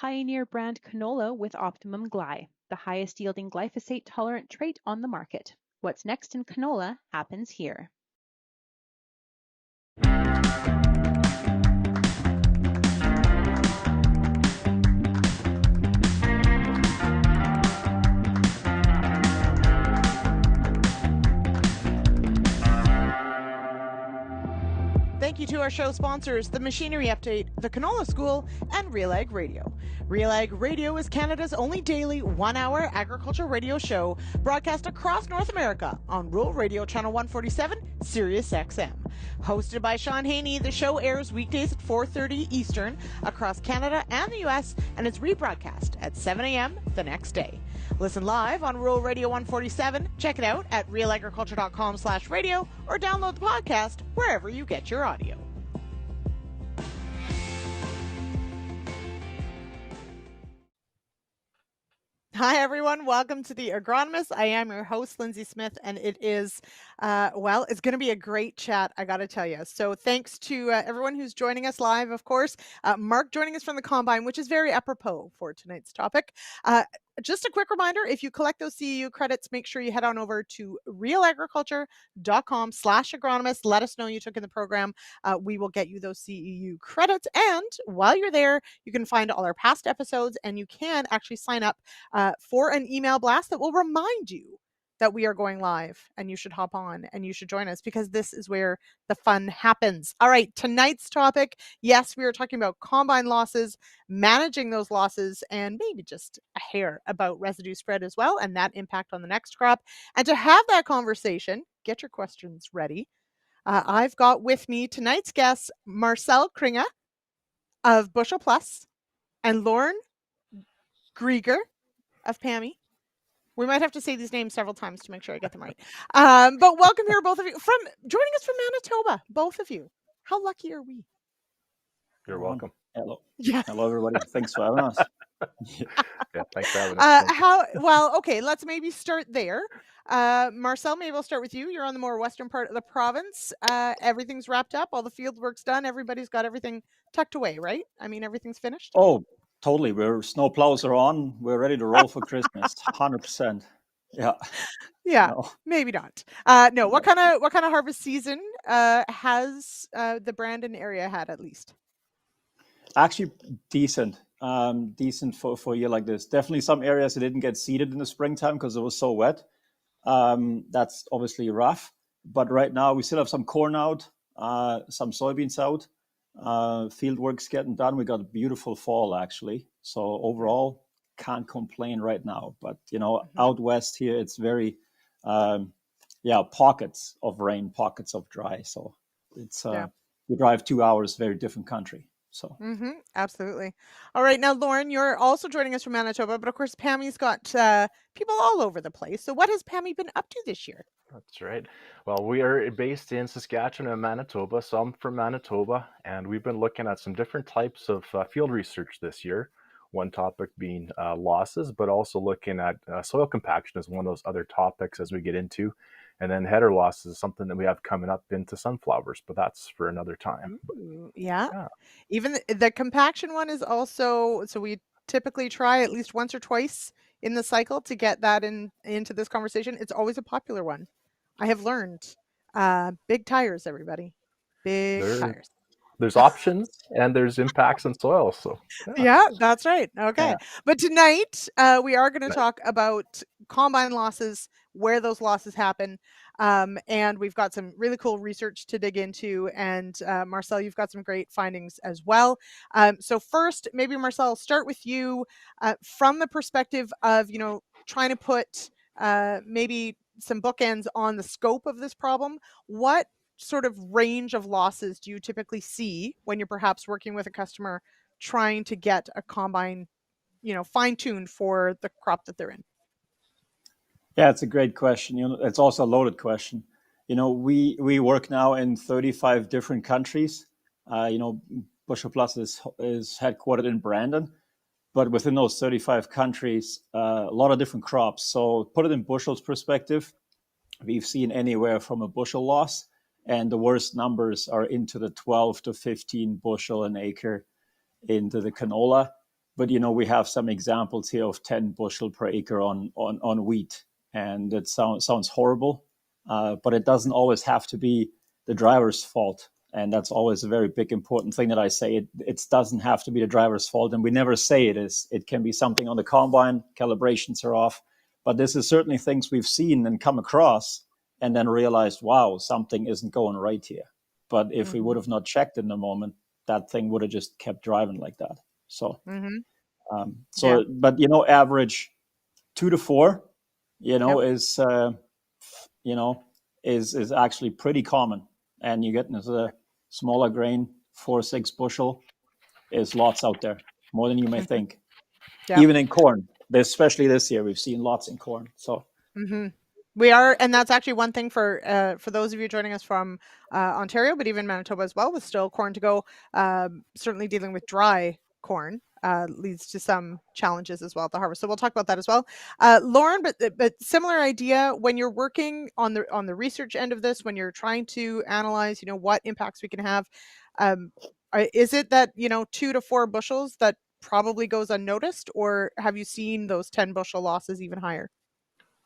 Pioneer brand canola with Optimum Gly, the highest yielding glyphosate tolerant trait on the market. What's next in canola happens here. Thank you to our show sponsors, the Machinery Update, the Canola School, and RealAg Radio. RealAg Radio is Canada's only daily one-hour agriculture radio show broadcast across North America on Rural Radio Channel 147, Sirius XM. Hosted by Sean Haney, the show airs weekdays at 4:30 Eastern across Canada and the U.S., and it's rebroadcast at 7 a.m. the next day. Listen live on Rural Radio 147. Check it out at realagriculture.com/radio or download the podcast wherever you get your audio. Hi, everyone. Welcome to the Agronomists. I am your host, Lyndsey Smith, and it is, it's going to be a great chat, I got to tell you. So thanks to everyone who's joining us live, of course. Mark joining us from the Combine, which is very apropos for tonight's topic. Just a quick reminder, if you collect those CEU credits, make sure you head on over to realagriculture.com/agronomist. Let us know you took in the program. We will get you those CEU credits. And while you're there, you can find all our past episodes, and you can actually sign up for an email blast that will remind you that we are going live, and you should hop on and you should join us, because this is where the fun happens. All right, tonight's topic, yes, we are talking about combine losses, managing those losses, and maybe just a hair about residue spread as well, and that impact on the next crop. And to have that conversation, get your questions ready. I've got with me tonight's guests, Marcel Kringe of Bushel Plus and Lorne Greiger of PAMI. We might have to say these names several times to make sure I get them right. But welcome here, both of you, joining us from Manitoba, both of you. How lucky are we? You're welcome. Hello. Yeah. Hello, everybody. Thanks for having us. Yeah, thanks for having us. Okay, let's maybe start there. Marcel, maybe we'll start with you. You're on the more western part of the province. Everything's wrapped up. All the field work's done. Everybody's got everything tucked away, right? I mean, everything's finished? Oh, totally. Snow plows are on. We're ready to roll for Christmas. 100%. Yeah. Yeah, No. maybe not. No. What kind of harvest season has the Brandon area had, at least? Actually, decent. Decent for a year like this. Definitely some areas that didn't get seeded in the springtime because it was so wet. That's obviously rough. But right now we still have some corn out, some soybeans out. Field work's getting done. We got a beautiful fall, actually. So overall, can't complain right now. But out west here, it's very pockets of rain, pockets of dry. So it's we drive 2 hours, very different country. So absolutely. All right, now Lorne, you're also joining us from Manitoba, but of course PAMI's got people all over the place. So what has PAMI been up to this year? That's right. Well, we are based in Saskatchewan and Manitoba, so I'm from Manitoba, and we've been looking at some different types of field research this year. One topic being losses, but also looking at soil compaction as one of those other topics as we get into. And then header losses is something that we have coming up into sunflowers, but that's for another time. Yeah. Even the compaction one is also, so we typically try at least once or twice in the cycle to get that into this conversation. It's always a popular one. I have learned. Big tires, everybody. Big tires. There's options and there's impacts on soil. So yeah, that's right. Okay. Yeah. But tonight we are going to talk about combine losses, where those losses happen. And we've got some really cool research to dig into. And Marcel, you've got some great findings as well. So first, maybe Marcel, I'll start with you from the perspective of, trying to put maybe some bookends on the scope of this problem. What sort of range of losses do you typically see when you're perhaps working with a customer trying to get a combine, fine-tuned for the crop that they're in? Yeah, it's a great question. It's also a loaded question. We work now in 35 different countries. Bushel Plus is headquartered in Brandon, but within those 35 countries, a lot of different crops. So put it in bushels perspective, we've seen anywhere from a bushel loss, and the worst numbers are into the 12 to 15 bushel an acre into the canola. But, you know, we have some examples here of 10 bushel per acre on wheat. And it sounds horrible, but it doesn't always have to be the driver's fault. And that's always a very big, important thing that I say. It doesn't have to be the driver's fault. And we never say it is. It can be something on the combine, calibrations are off. But this is certainly things we've seen and come across and then realized, wow, something isn't going right here. But if we would have not checked in the moment, that thing would have just kept driving like that. So, but, you know, average 2 to 4, you know, is actually pretty common. And you get into the smaller grain, 4-6 bushel is lots out there, more than you may think. Even in corn, especially this year, we've seen lots in corn. So. We are, and that's actually one thing for those of you joining us from Ontario, but even Manitoba as well, with still corn to go. Certainly dealing with dry corn leads to some challenges as well at the harvest. So we'll talk about that as well. Lorne, but similar idea when you're working on the research end of this, when you're trying to analyze, you know, what impacts we can have. Is it that, you know, 2 to 4 bushels that probably goes unnoticed, or have you seen those 10 bushel losses even higher?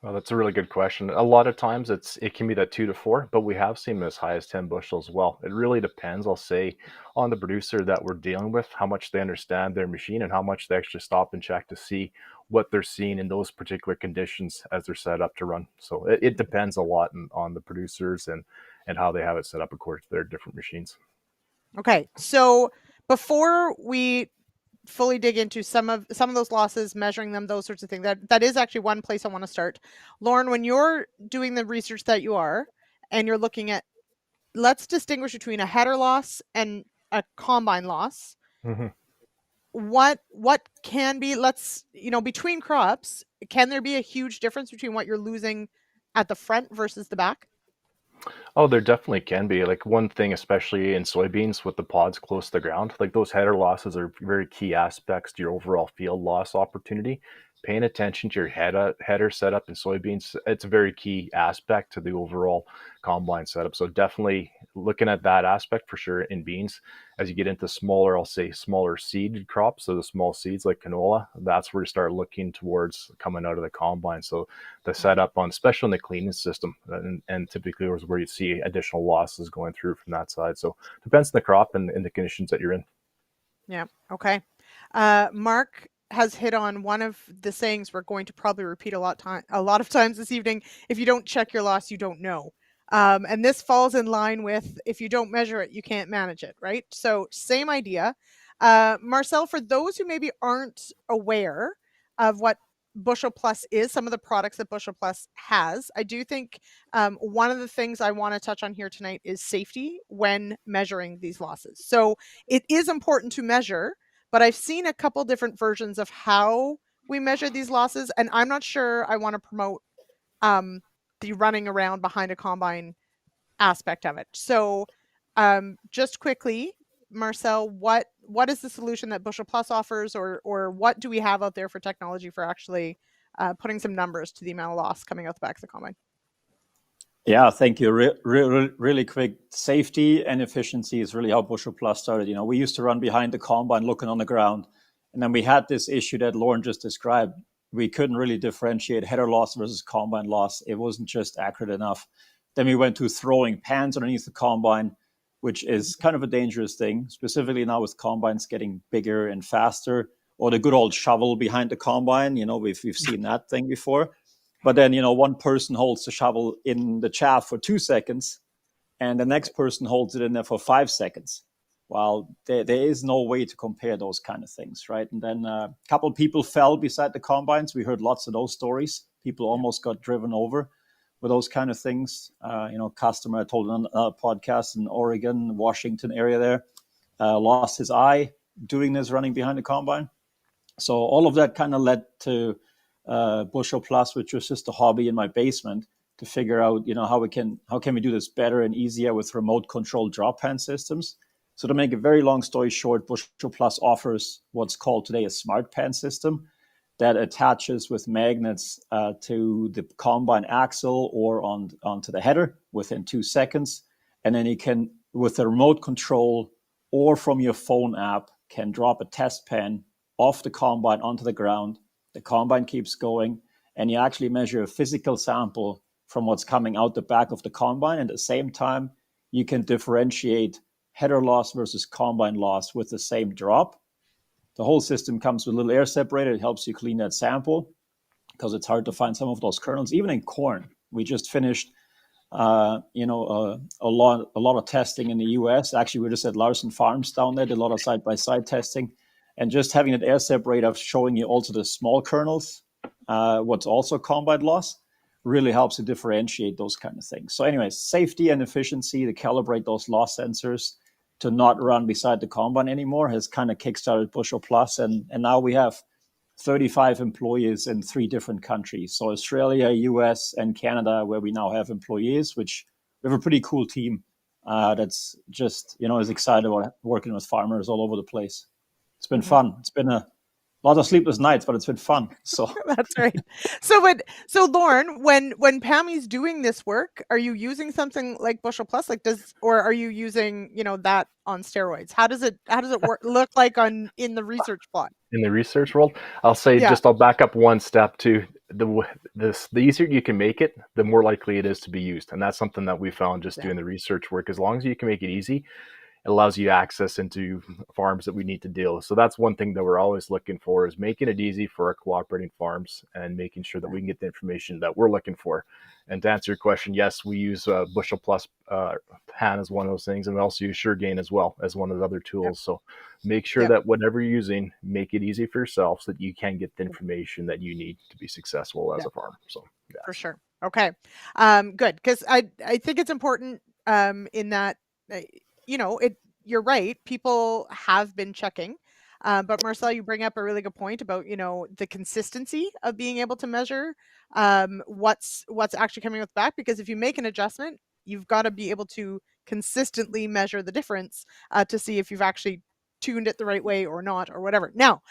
Well, that's a really good question. A lot of times it can be that 2 to 4, but we have seen them as high as 10 bushel as well. It really depends, I'll say, on the producer that we're dealing with, how much they understand their machine and how much they actually stop and check to see what they're seeing in those particular conditions as they're set up to run. So it depends a lot on the producers and how they have it set up according to their different machines. Okay, so before we fully dig into some of those losses, measuring them, those sorts of things, that is actually one place I want to start. Lorne, when you're doing the research that you are, and you're looking at, let's distinguish between a header loss and a combine loss. What can be, between crops, can there be a huge difference between what you're losing at the front versus the back? Oh, there definitely can be. Like one thing, especially in soybeans with the pods close to the ground, like those header losses are very key aspects to your overall field loss opportunity. Paying attention to your header setup in soybeans, it's a very key aspect to the overall combine setup. So definitely looking at that aspect for sure in beans. As you get into smaller, I'll say smaller seeded crops, so the small seeds like canola, that's where you start looking towards coming out of the combine. So the setup on, especially in the cleaning system, and typically is where you see additional losses going through from that side. So depends on the crop and the conditions that you're in. Yeah. Okay. Mark has hit on one of the sayings we're going to probably repeat a lot of times this evening. If you don't check your loss, you don't know. And this falls in line with, if you don't measure it, you can't manage it, right? So same idea. Marcel, for those who maybe aren't aware of what Bushel Plus is, some of the products that Bushel Plus has, I do think one of the things I want to touch on here tonight is safety when measuring these losses. So it is important to measure, but I've seen a couple different versions of how we measure these losses, and I'm not sure I want to promote the running around behind a combine aspect of it. So just quickly, Marcel, what is the solution that Bushel Plus offers, or what do we have out there for technology for actually putting some numbers to the amount of loss coming out the back of the combine? Yeah, thank you. Really quick, safety and efficiency is really how Bushel Plus started. You know, we used to run behind the combine looking on the ground, and then we had this issue that Lorne just described. We couldn't really differentiate header loss versus combine loss. It wasn't just accurate enough. Then we went to throwing pans underneath the combine, which is kind of a dangerous thing, specifically now with combines getting bigger and faster, or the good old shovel behind the combine. You know, we've seen that thing before. But then, you know, one person holds the shovel in the chaff for 2 seconds, and the next person holds it in there for 5 seconds. Well, there is no way to compare those kind of things, right? And then a couple of people fell beside the combines. We heard lots of those stories. People almost got driven over with those kind of things. Customer I told on a podcast in Oregon, Washington area there, lost his eye doing this, running behind the combine. So all of that kind of led to Bushel Plus, which was just a hobby in my basement, to figure out, how can we do this better and easier with remote controlled drop pan systems. So to make a very long story short, Bushel Plus offers what's called today a smart pan system that attaches with magnets to the combine axle or onto the header within 2 seconds. And then you can, with a remote control or from your phone app, can drop a test pan off the combine onto the ground. The combine keeps going, and you actually measure a physical sample from what's coming out the back of the combine. And at the same time, you can differentiate header loss versus combine loss with the same drop. The whole system comes with a little air separator. It helps you clean that sample because it's hard to find some of those kernels, even in corn. We just finished a lot of testing in the US. Actually, we just at Larson Farms down there, did a lot of side-by-side testing. And just having an air separator showing you also the small kernels, what's also combine loss, really helps to differentiate those kind of things. So anyways, safety and efficiency to calibrate those loss sensors to not run beside the combine anymore has kind of kickstarted Bushel Plus. And now we have 35 employees in 3 different countries. So Australia, US, and Canada, where we now have employees, which we have a pretty cool team that's just, is excited about working with farmers all over the place. It's been fun. It's been a lot of sleepless nights, but it's been fun. So that's right. So Lorne, when Pammy's doing this work, are you using something like Bushel Plus, or are you using that on steroids? How does it look like in the research plot? In the research world, I'll say I'll back up one step to the easier you can make it, the more likely it is to be used, and that's something that we found just doing the research work. As long as you can make it easy, it allows you access into farms that we need to deal with. So that's one thing that we're always looking for, is making it easy for our cooperating farms and making sure that we can get the information that we're looking for. And to answer your question, yes, we use Bushel Plus pan as one of those things, and we also use SureGain as well as one of the other tools. So make sure that whatever you're using, make it easy for yourself so that you can get the information that you need to be successful as a farmer. So for sure. Okay, good, because I think it's important in that. You're right. People have been checking. But Marcel, you bring up a really good point about, the consistency of being able to measure what's actually coming with back, because if you make an adjustment, you've got to be able to consistently measure the difference to see if you've actually tuned it the right way or not, or whatever. Now,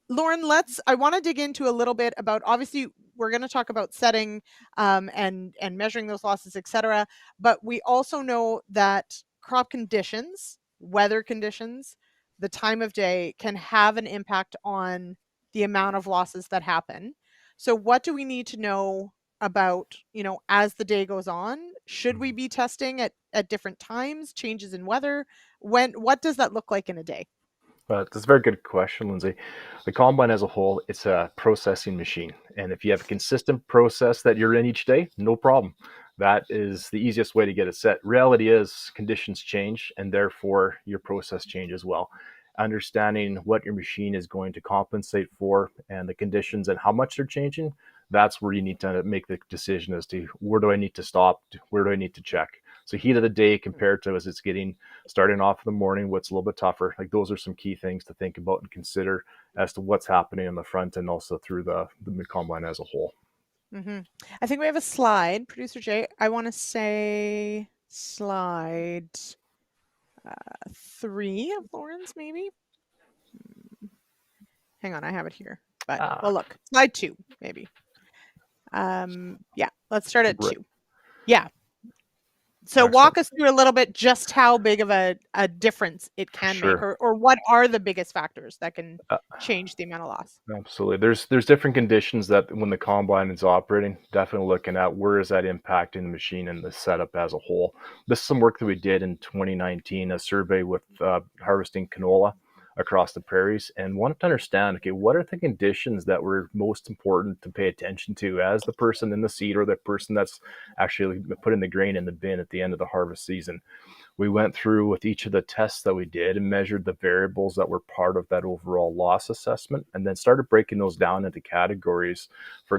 Lorne, I want to dig into a little bit about, obviously, we're going to talk about setting and measuring those losses, etc. But we also know that crop conditions, weather conditions, the time of day can have an impact on the amount of losses that happen. So what do we need to know about, as the day goes on? Should we be testing at different times, changes in weather? What does that look like in a day? That's a very good question, Lyndsey. The combine as a whole, it's a processing machine. And if you have a consistent process that you're in each day, no problem. That is the easiest way to get it set. Reality is conditions change, and therefore your process changes as well. Understanding what your machine is going to compensate for and the conditions and how much they're changing, that's where you need to make the decision as to where do I need to stop, where do I need to check. So heat of the day compared to as it's starting off in the morning, what's a little bit tougher. Like those are some key things to think about and consider as to what's happening in the front and also through the combine as a whole. Mm-hmm. I think we have a slide, Producer Jay. I want to say slide 3 of Lawrence, maybe. Hang on, I have it here. But well, look, slide 2, maybe. Yeah, let's start at 2. Yeah. So walk us through a little bit just how big of a difference it can make, or what are the biggest factors that can change the amount of loss? Absolutely. There's different conditions that when the combine is operating, definitely looking at where is that impacting the machine and the setup as a whole. This is some work that we did in 2019, a survey with harvesting canola across the prairies, and wanted to understand, okay, what are the conditions that were most important to pay attention to as the person in the seed or the person that's actually putting the grain in the bin at the end of the harvest season. We went through with each of the tests that we did and measured the variables that were part of that overall loss assessment, and then started breaking those down into categories.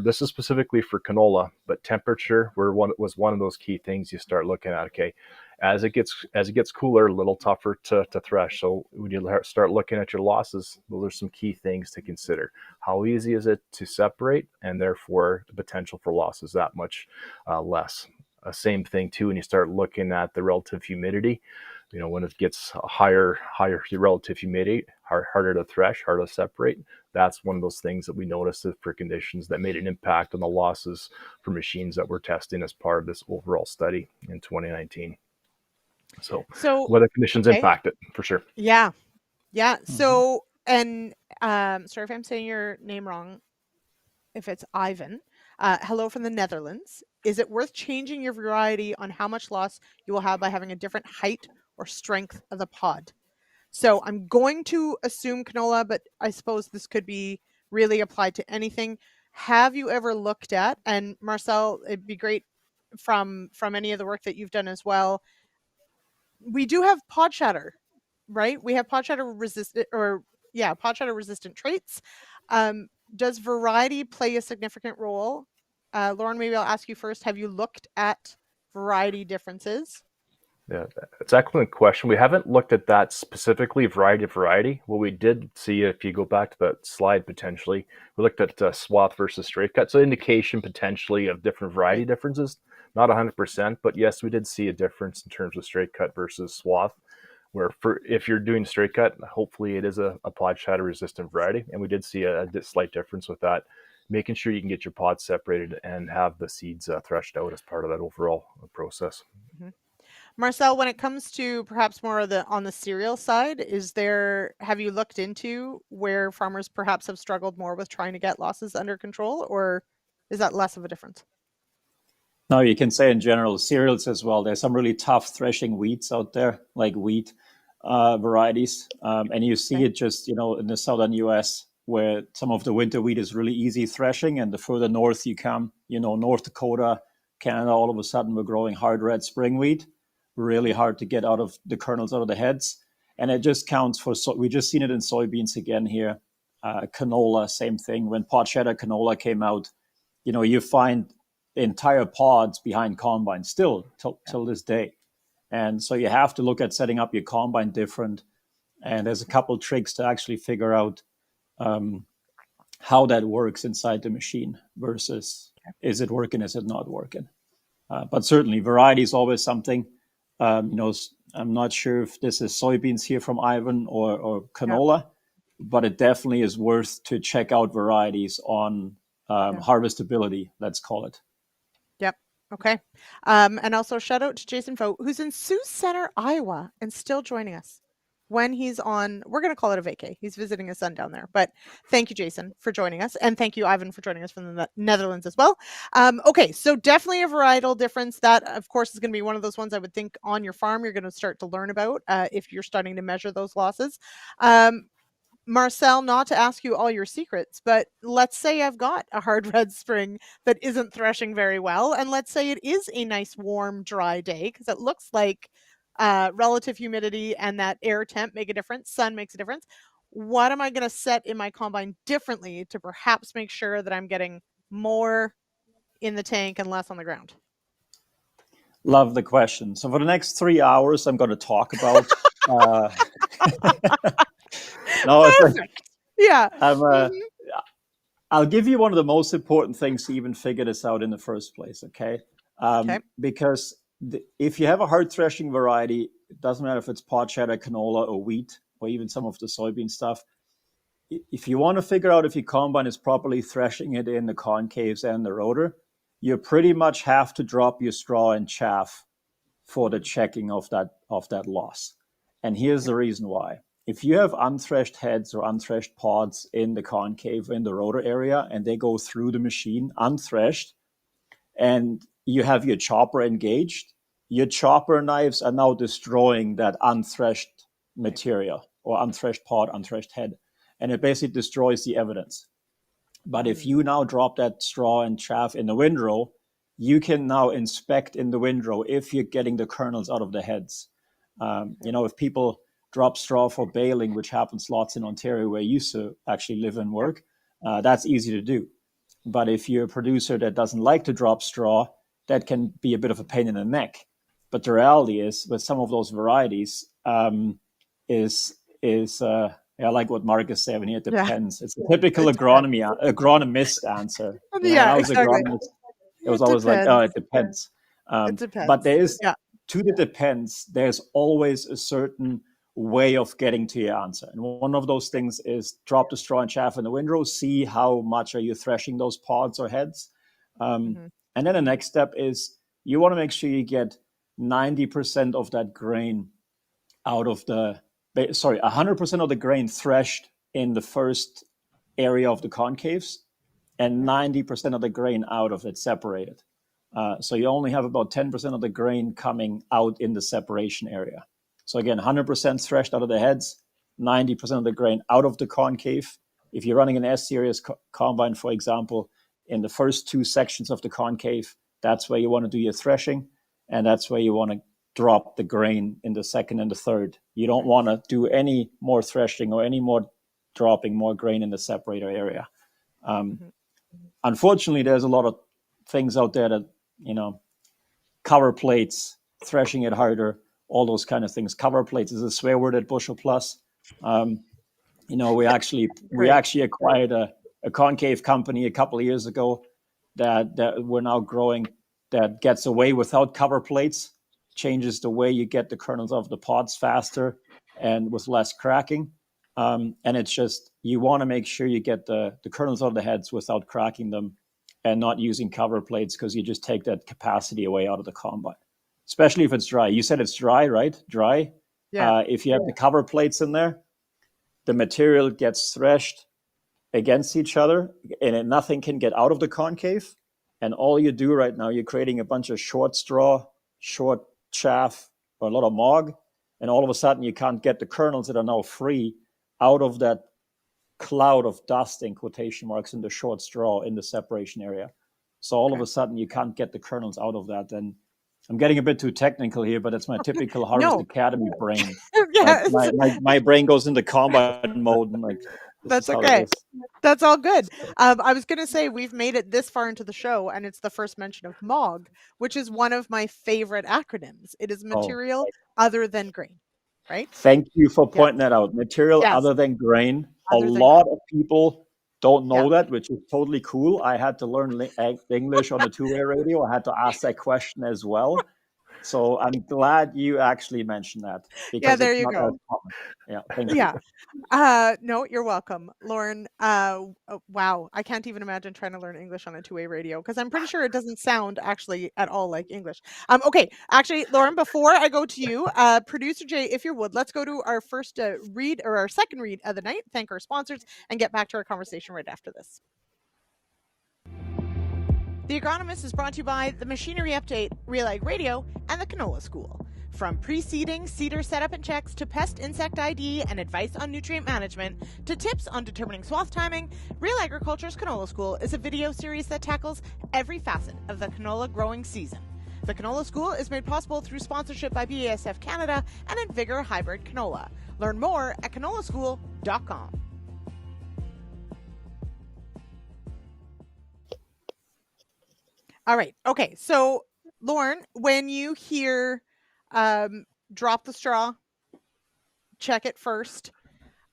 This is specifically for canola, but temperature was one of those key things you start looking at. Okay, as it gets cooler, a little tougher to thresh. So when you start looking at your losses, those are some key things to consider. How easy is it to separate, and therefore the potential for loss is that much less. Same thing too when you start looking at the relative humidity. When it gets higher relative humidity, harder to thresh, harder to separate. That's one of those things that we noticed for conditions that made an impact on the losses for machines that we're testing as part of this overall study in 2019. So weather conditions impact it for sure. Yeah. So, and Sorry if I'm saying your name wrong, if it's Ivan. Hello from the Netherlands. Is it worth changing your variety on how much loss you will have by having a different height or strength of the pod? So I'm going to assume canola, but I suppose this could be really applied to anything. Have you ever looked at, and Marcel, it'd be great from any of the work that you've done as well. We do have pod shatter, right? We have pod shatter resistant, pod shatter resistant traits. Does variety play a significant role? Lorne, maybe I'll ask you first. Have you looked at variety differences? Yeah, it's an excellent question. We haven't looked at that specifically, variety. What we did see, if you go back to that slide potentially, we looked at swath versus straight cut. So indication potentially of different variety differences. Not 100%, but yes, we did see a difference in terms of straight cut versus swath. Where if you're doing straight cut, hopefully it is a pod shatter resistant variety. And we did see a slight difference with that, making sure you can get your pods separated and have the seeds threshed out as part of that overall process. Mm-hmm. Marcel, when it comes to perhaps more of on the cereal side, have you looked into where farmers perhaps have struggled more with trying to get losses under control, or is that less of a difference? No, you can say in general, cereals as well. There's some really tough threshing wheats out there, like wheat varieties. And you see it just, in the southern US, where some of the winter wheat is really easy threshing. And the further north you come, North Dakota, Canada, all of a sudden we're growing hard red spring wheat. Really hard to get out of the kernels out of the heads. And it just counts for, we just seen it in soybeans again here. Canola, same thing. When pod shatter canola came out, you find entire pods behind combine still till this day. And so you have to look at setting up your combine different. And there's a couple tricks to actually figure out how that works inside the machine versus is it working, is it not working? But certainly variety is always something. I'm not sure if this is soybeans here from Ivan or canola, but it definitely is worth to check out varieties on harvestability, let's call it. Yep. Okay. And also shout out to Jason Foe, who's in Sioux Center, Iowa, and still joining us when he's on, we're going to call it a vacay. He's visiting his son down there. But thank you, Jason, for joining us. And thank you, Ivan, for joining us from the Netherlands as well. Okay, so definitely a varietal difference. That, of course, is going to be one of those ones I would think on your farm you're going to start to learn about if you're starting to measure those losses. Marcel, not to ask you all your secrets, but let's say I've got a hard red spring that isn't threshing very well. And let's say it is a nice, warm, dry day, because it looks like relative humidity and that air temp make a difference. Sun makes a difference. What am I going to set in my combine differently to perhaps make sure that I'm getting more in the tank and less on the ground? Love the question. So for the next 3 hours, I'm going to talk about... No, yeah. I'll give you one of the most important things to even figure this out in the first place, okay? Because if you have a hard threshing variety, it doesn't matter if it's pod shatter, canola, or wheat, or even some of the soybean stuff. If you want to figure out if your combine is properly threshing it in the concaves and the rotor, you pretty much have to drop your straw and chaff for the checking of that loss. And here's the reason why. If you have unthreshed heads or unthreshed pods in the concave, in the rotor area, and they go through the machine unthreshed, and you have your chopper engaged, your chopper knives are now destroying that unthreshed material or unthreshed pod, unthreshed head, and it basically destroys the evidence. But if you now drop that straw and chaff in the windrow, you can now inspect in the windrow if you're getting the kernels out of the heads. If people drop straw for baling, which happens lots in Ontario where I used to actually live and work, that's easy to do. But if you're a producer that doesn't like to drop straw, that can be a bit of a pain in the neck. But the reality is, with some of those varieties, I like what Mark is saying here, it depends. It's a typical agronomist answer. When I was agronomist, it was always like, it depends. It depends. But there is, to the depends, there's always a certain way of getting to your answer. And one of those things is drop the straw and chaff in the windrow, see how much are you threshing those pods or heads. And then the next step is you want to make sure you get 90% of that grain 100% of the grain threshed in the first area of the concaves and 90% of the grain out of it separated. So you only have about 10% of the grain coming out in the separation area. So again, 100% threshed out of the heads, 90% of the grain out of the concave. If you're running an S-series combine, for example, in the first two sections of the concave, that's where you want to do your threshing, and that's where you want to drop the grain in the second and the third. You don't want to do any more threshing or any more dropping more grain in the separator area. Unfortunately, there's a lot of things out there that, cover plates, threshing it harder, all those kind of things. Cover plates is a swear word at Bushel Plus. We actually acquired a concave company a couple of years ago that we're now growing that gets away without cover plates, changes the way you get the kernels off the pods faster and with less cracking. And it's just, you want to make sure you get the kernels out of the heads without cracking them and not using cover plates, because you just take that capacity away out of the combine, especially if it's dry. You said it's dry, right? Dry. Yeah. If you have the cover plates in there, the material gets threshed against each other and nothing can get out of the concave. And all you do right now, you're creating a bunch of short straw, short chaff, or a lot of mog. And all of a sudden you can't get the kernels that are now free out of that cloud of dust, in quotation marks, in the short straw in the separation area. So all of a sudden you can't get the kernels out of that. And I'm getting a bit too technical here, but it's my typical Harvest Academy brain. Yeah. My brain goes into combine mode and that's okay. That's all good. I was going to say, we've made it this far into the show, and it's the first mention of MOG, which is one of my favorite acronyms. It is material other than grain, right? Thank you for pointing that out. Material other than grain. A lot of people don't know that, which is totally cool. I had to learn English on a two-way radio. I had to ask that question as well. So I'm glad you actually mentioned that. Because there you go. Yeah, thank you. No, you're welcome, Lorne. Wow, I can't even imagine trying to learn English on a two-way radio, because I'm pretty sure it doesn't sound actually at all like English. Okay, actually, Lorne, before I go to you, producer Jay, if you would, let's go to our first read, or our second read of the night, thank our sponsors, and get back to our conversation right after this. The Agronomist is brought to you by the Machinery Update, RealAg Radio, and the Canola School. From pre-seeding, seeder setup and checks, to pest insect ID and advice on nutrient management, to tips on determining swath timing, Real Agriculture's Canola School is a video series that tackles every facet of the canola growing season. The Canola School is made possible through sponsorship by BASF Canada and Invigor Hybrid Canola. Learn more at canolaschool.com. All right. Okay. So, Lorne, when you hear drop the straw, check it first.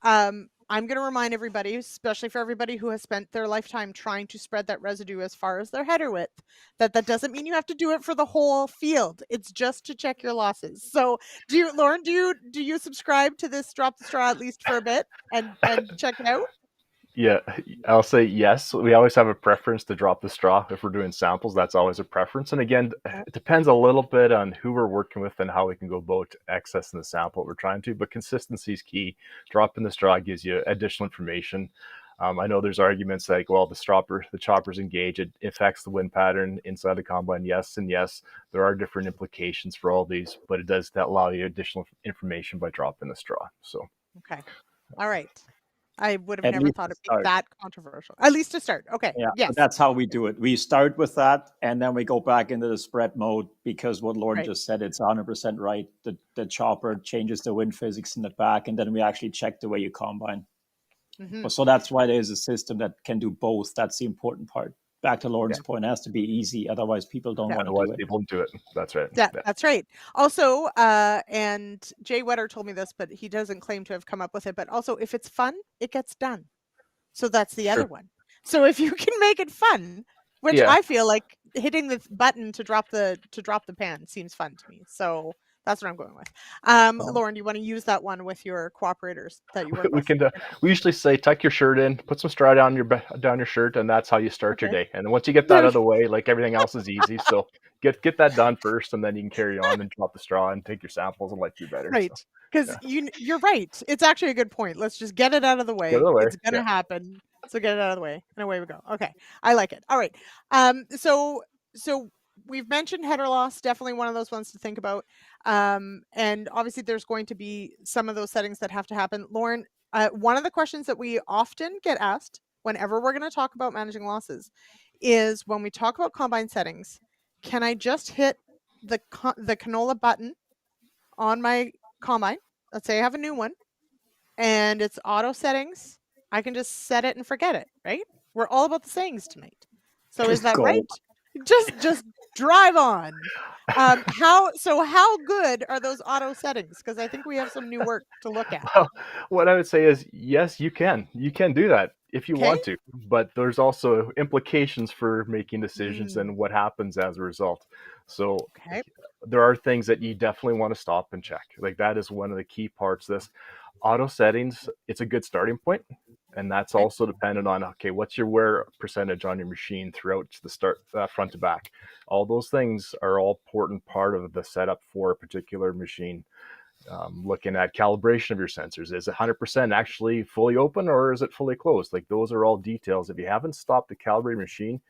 I'm going to remind everybody, especially for everybody who has spent their lifetime trying to spread that residue as far as their header width, that doesn't mean you have to do it for the whole field. It's just to check your losses. So, Lorne, do you subscribe to this drop the straw at least for a bit and check it out? Yeah, I'll say yes. We always have a preference to drop the straw. If we're doing samples, that's always a preference. And again, it depends a little bit on who we're working with and how we can go about accessing the sample we're trying to, but consistency is key. Dropping the straw gives you additional information. I know there's arguments like, well, the chopper's engaged, it affects the wind pattern inside the combine. Yes, and yes, there are different implications for all these, but it does allow you additional information by dropping the straw. So, okay. All right. I would have never thought it'd be that controversial. At least to start. Okay. Yeah, yes. That's how we do it. We start with that, and then we go back into the spread mode, because what Lorne just said, it's 100% right. The chopper changes the wind physics in the back, and then we actually check the way you combine. Mm-hmm. So that's why there's a system that can do both. That's the important part. Back to Lorne's point, it has to be easy. Otherwise, people don't want to do it. People do it. That's right. Yeah, that's right. Also, and Jay Wetter told me this, but he doesn't claim to have come up with it. But also, if it's fun, it gets done. So that's the other one. So if you can make it fun, which I feel like hitting the button to drop the pan seems fun to me. So That's what I'm going with. Lorne, do you want to use that one with your cooperators that you work We with? can. We usually say tuck your shirt in, put some straw down your shirt, and that's how you start your day. And once you get that out of the way, like everything else is easy. So get that done first, and then you can carry on and drop the straw and take your samples, and life be better. Right. So, Because you're right. It's actually a good point. Let's just get it out of the way. get it away. It's gonna happen. So get it out of the way, and away we go. Okay, I like it. All right. So we've mentioned header loss. Definitely one of those ones to think about. And obviously there's going to be some of those settings that have to happen. Lorne, one of the questions that we often get asked whenever we're going to talk about managing losses is when we talk about combine settings. Can I just hit the canola button on my combine? Let's say I have a new one and it's auto settings. I can just set it and forget it, right? We're all about the sayings tonight. So is that Go. right? Just drive on. How good are those auto settings? Because I think we have some new work to look at. Well, what I would say is yes, you can do that if you Okay. want to, but there's also implications for making decisions and what happens as a result. So Okay. there are things that you definitely want to stop and check. Like that is one of the key parts of this. Auto settings, it's a good starting point. And that's also dependent on, okay, what's your wear percentage on your machine throughout the start, front to back. All those things are all important part of the setup for a particular machine. Looking at calibration of your sensors. Is 100% actually fully open or is it fully closed? Like those are all details. If you haven't stopped the calibrated machine,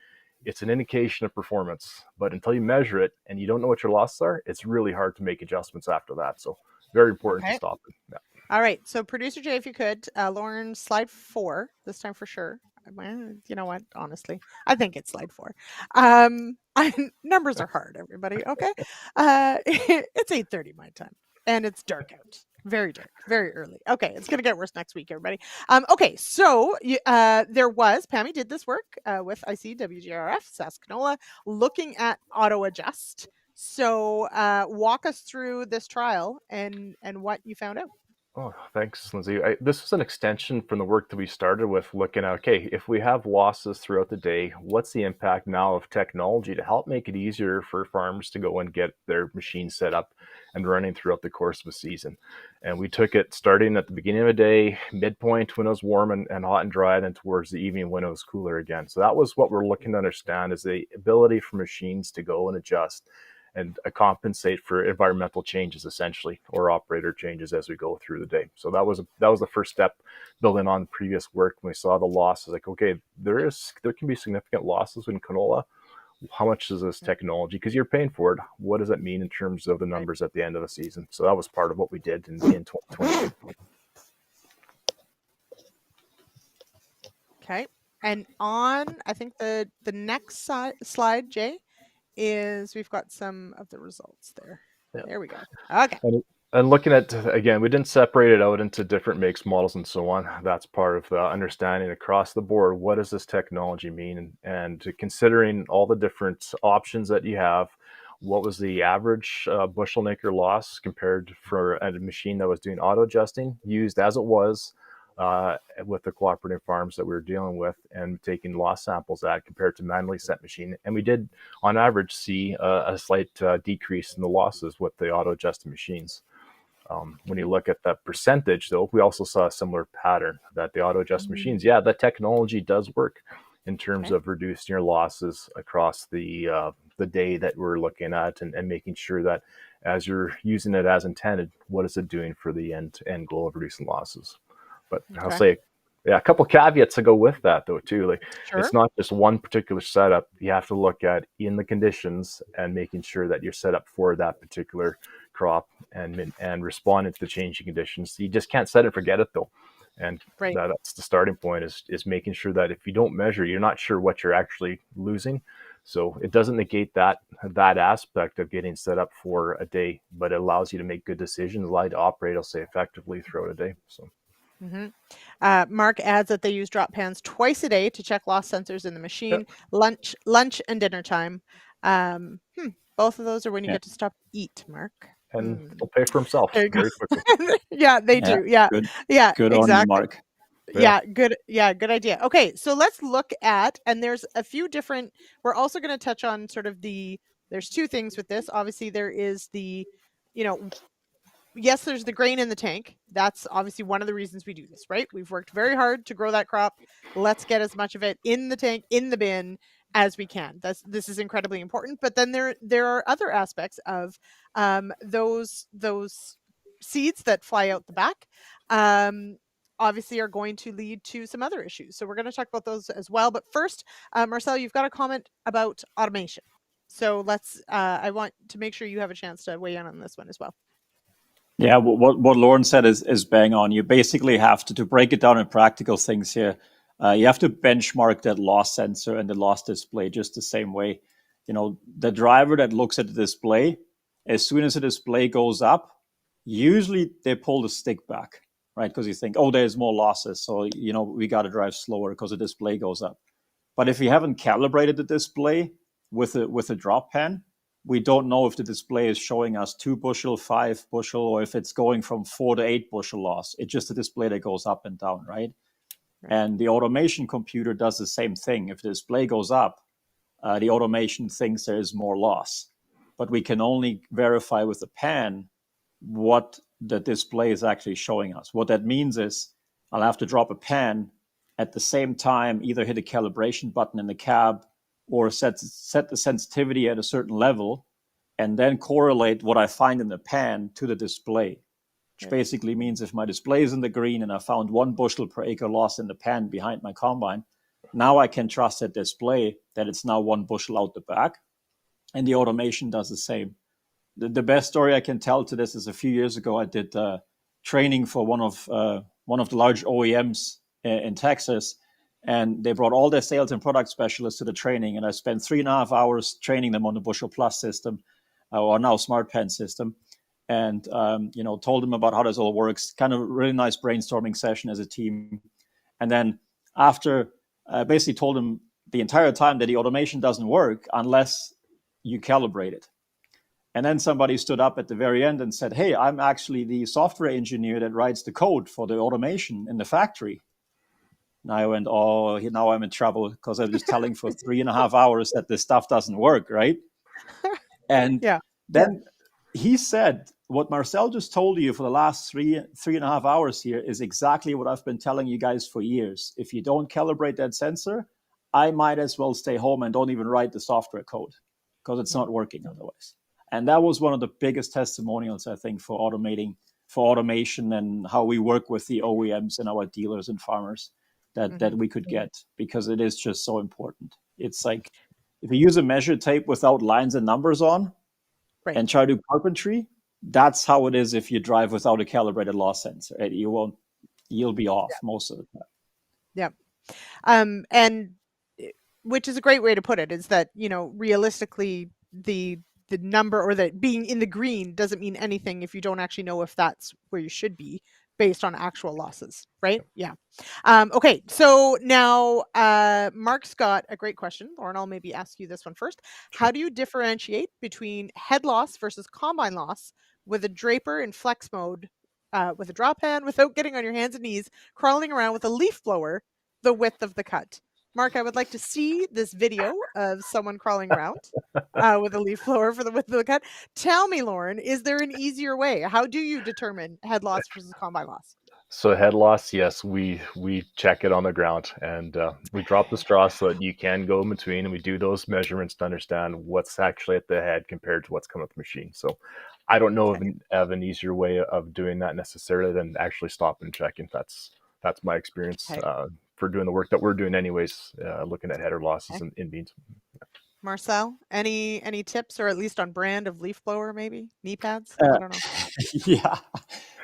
it's an indication of performance. But until you measure it and you don't know what your losses are, it's really hard to make adjustments after that. So very important to stop it. Yeah. All right. So producer Jay, if you could, Lauren, slide 4 this time for sure. You know what? Honestly, I think it's slide 4. Numbers are hard, everybody. Okay. It's 8:30 my time, and it's dark out. Very dark, very early. Okay, it's gonna get worse next week, everybody. Okay, so there was Pammy did this work with ICWGRF SAS Canola, looking at auto adjust. So walk us through this trial and what you found out. Oh, thanks, Lyndsey. This was an extension from the work that we started with looking at, okay, if we have losses throughout the day, what's the impact now of technology to help make it easier for farmers to go and get their machines set up and running throughout the course of a season? And we took it starting at the beginning of the day, midpoint when it was warm and hot and dry, and then towards the evening when it was cooler again. So that was what we're looking to understand, is the ability for machines to go and adjust and compensate for environmental changes, essentially, or operator changes as we go through the day. So that was the first step, building on previous work. When we saw the losses, like, okay, there can be significant losses in canola. How much is this technology? Because you're paying for it. What does it mean in terms of the numbers at the end of the season? So that was part of what we did in 2022. Okay, and on I think the next slide, Jay, is we've got some of the results there. Yep. There we go. Okay. And looking at, again, we didn't separate it out into different makes, models, and so on. That's part of the understanding across the board. What does this technology mean? And considering all the different options that you have, what was the average bushel acre loss compared for a machine that was doing auto adjusting, used as it was with the cooperative farms that we were dealing with, and taking loss samples at compared to manually set machine. And we did, on average, see a slight decrease in the losses with the auto adjusted machines. When you look at that percentage, though, we also saw a similar pattern that the auto adjust machines, yeah, that technology does work in terms of reducing your losses across the day that we're looking at, and making sure that as you're using it as intended, what is it doing for the end goal of reducing losses? But I'll say, yeah, a couple caveats to go with that, though, too. Like, it's not just one particular setup. You have to look at in the conditions and making sure that you're set up for that particular crop and responding to the changing conditions. You just can't set it and forget it, though. And that's the starting point, is making sure that if you don't measure, you're not sure what you're actually losing. So it doesn't negate that aspect of getting set up for a day, but it allows you to make good decisions, allow you to operate, I'll say, effectively throughout a day. So. Mark adds that they use drop pans twice a day to check loss sensors in the machine, lunch and dinner time. Both of those are when you get to stop to eat, Mark. And he'll pay for himself very quickly. Yeah, they do. Yeah. Good. Yeah, good exactly. On you, Mark. Yeah, good. Yeah, good idea. Okay, so let's look at, and there's a few different, we're also going to touch on sort of there's two things with this. Obviously, there is the yes, there's the grain in the tank. That's obviously one of the reasons we do this, right? We've worked very hard to grow that crop. Let's get as much of it in the tank, in the bin as we can. This is incredibly important. But then there are other aspects of those seeds that fly out the back. Obviously are going to lead to some other issues. So we're going to talk about those as well. But first, Marcel, you've got a comment about automation. So let's, I want to make sure you have a chance to weigh in on this one as well. Yeah, what Lorne said is bang on. You basically have to break it down in practical things here. You have to benchmark that loss sensor and the loss display just the same way. The driver that looks at the display, as soon as the display goes up, usually they pull the stick back, right? Because you think, oh, there's more losses, so we got to drive slower because the display goes up. But if you haven't calibrated the display with a drop pan, we don't know if the display is showing us 2 bushel, 5 bushel, or if it's going from 4 to 8 bushel loss. It's just a display that goes up and down, right? And the automation computer does the same thing. If the display goes up, the automation thinks there is more loss. But we can only verify with the pan what the display is actually showing us. What that means is I'll have to drop a pan at the same time, either hit a calibration button in the cab or set the sensitivity at a certain level, and then correlate what I find in the pan to the display, which basically means if my display is in the green and I found 1 bushel per acre loss in the pan behind my combine, now I can trust that display that it's now 1 bushel out the back, and the automation does the same. The best story I can tell to this is a few years ago, I did training for one of the large OEMs in Texas, and they brought all their sales and product specialists to the training, and I spent 3.5 hours training them on the Bushel Plus system, or now Smart Pen system, and told them about how this all works. Kind of a really nice brainstorming session as a team. And then after, I basically told them the entire time that the automation doesn't work unless you calibrate it. And then somebody stood up at the very end and said, "Hey, I'm actually the software engineer that writes the code for the automation in the factory." And I went, "Oh, now I'm in trouble because I'm just telling for 3.5 hours that this stuff doesn't work, right?" And then he said, "What Marcel just told you for the last 3.5 hours here is exactly what I've been telling you guys for years. If you don't calibrate that sensor, I might as well stay home and don't even write the software code because it's not working otherwise." And that was one of the biggest testimonials, I think, for automation and how we work with the OEMs and our dealers and farmers that we could get, because it is just so important. It's like if you use a measure tape without lines and numbers on and try to do carpentry, that's how it is if you drive without a calibrated loss sensor. You'll be off most of the time. Yeah. And which is a great way to put it, is that, realistically, the number or the being in the green doesn't mean anything if you don't actually know if that's where you should be based on actual losses, right? Yeah. Okay, so now Mark's got a great question. Lorne, I'll maybe ask you this one first. How do you differentiate between head loss versus combine loss with a draper in flex mode with a drop hand without getting on your hands and knees, crawling around with a leaf blower the width of the cut? Mark, I would like to see this video of someone crawling around with a leaf blower for the width of the cut. Tell me, Lorne, is there an easier way? How do you determine head loss versus combine loss? So head loss, yes, we check it on the ground, and we drop the straw so that you can go in between, and we do those measurements to understand what's actually at the head compared to what's coming with the machine. So I don't know of an easier way of doing that necessarily than actually stopping and checking. That's my experience for doing the work that we're doing anyways, looking at header losses in beans. Marcel, any tips, or at least on brand of leaf blower, maybe knee pads? I don't know. Yeah,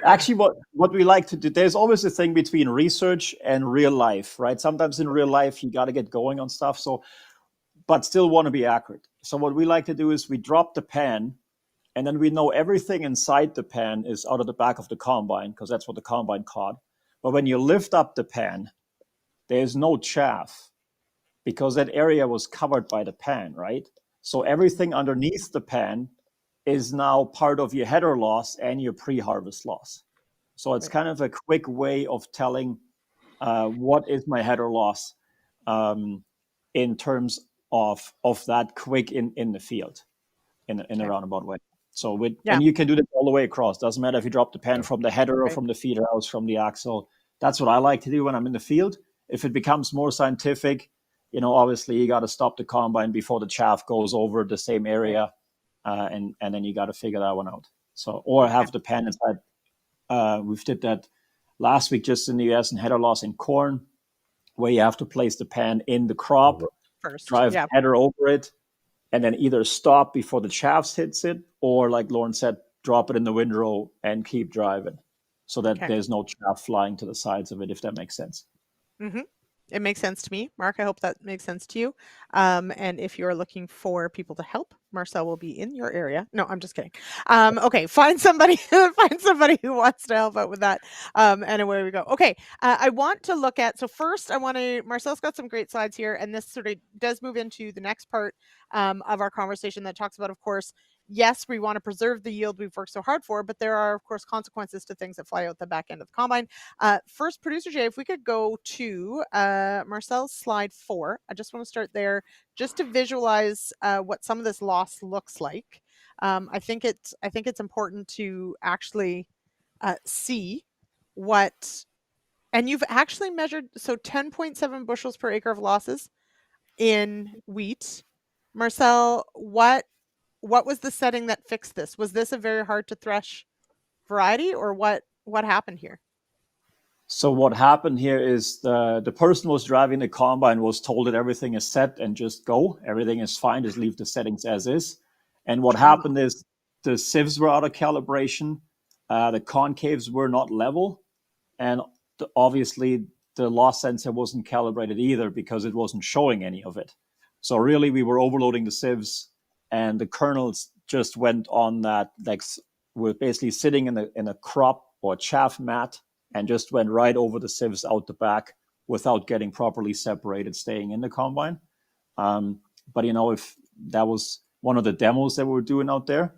actually, what we like to do, there's always a thing between research and real life, right? Sometimes in real life you got to get going on stuff, but still want to be accurate. So what we like to do is we drop the pan, and then we know everything inside the pan is out of the back of the combine, because that's what the combine caught. But when you lift up the pan, there's no chaff, because that area was covered by the pan, right? So everything underneath the pan is now part of your header loss and your pre-harvest loss. So it's kind of a quick way of telling what is my header loss in terms of that quick in the field in a roundabout way. And you can do this all the way across. Doesn't matter if you drop the pan from the header or Right. from the feeder house, from the axle. That's what I like to do when I'm in the field. If it becomes more scientific, obviously you got to stop the combine before the chaff goes over the same area, and then you got to figure that one out. So, or have the pan inside. We've did that last week just in the US in header loss in corn, where you have to place the pan in the crop, First, drive the header over it, and then either stop before the chaff hits it, or like Lorne said, drop it in the windrow and keep driving, so that there's no chaff flying to the sides of it, if that makes sense. Mm-hmm. It makes sense to me, Mark. I hope that makes sense to you. And if you're looking for people to help, Marcel will be in your area. No, I'm just kidding. Okay, find somebody who wants to help out with that. And away we go. Okay, I want to look at. So first, Marcel's got some great slides here, and this sort of does move into the next part of our conversation that talks about, of course, yes, we want to preserve the yield we've worked so hard for, but there are, of course, consequences to things that fly out the back end of the combine. First, Producer Jay, if we could go to Marcel's slide 4. I just want to start there just to visualize what some of this loss looks like. I think it's important to actually see what, and you've actually measured, so 10.7 bushels per acre of losses in wheat. Marcel, what was the setting that fixed this? Was this a very hard to thresh variety, or what happened here? So what happened here is the person who was driving the combine was told that everything is set and just go. Everything is fine, just leave the settings as is. And what happened is the sieves were out of calibration, the concaves were not level, and obviously the loss sensor wasn't calibrated either because it wasn't showing any of it. So really we were overloading the sieves, and the kernels just went on that, like we're basically sitting in a crop or chaff mat, and just went right over the sieves out the back without getting properly separated, staying in the combine. But if that was one of the demos that we were doing out there,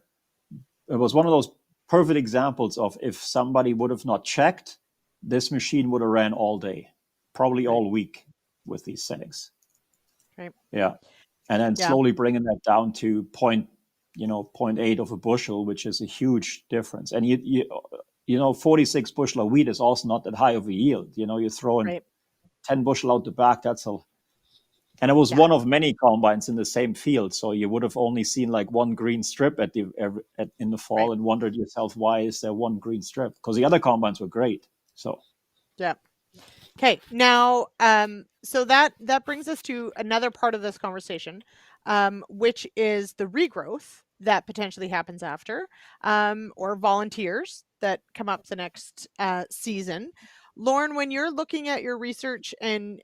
it was one of those perfect examples of if somebody would have not checked, this machine would have ran all day, probably all week with these settings. Right. Yeah. And then slowly bringing that down to 0.8 of a bushel, which is a huge difference. And you 46 bushel of wheat is also not that high of a yield. You're throwing 10 bushel out the back. And it was one of many combines in the same field. So you would have only seen like one green strip in the fall and wondered yourself, why is there one green strip? Because the other combines were great. So. Yeah. Okay. Now, so that brings us to another part of this conversation, which is the regrowth that potentially happens after, or volunteers that come up the next season. Lorne, when you're looking at your research and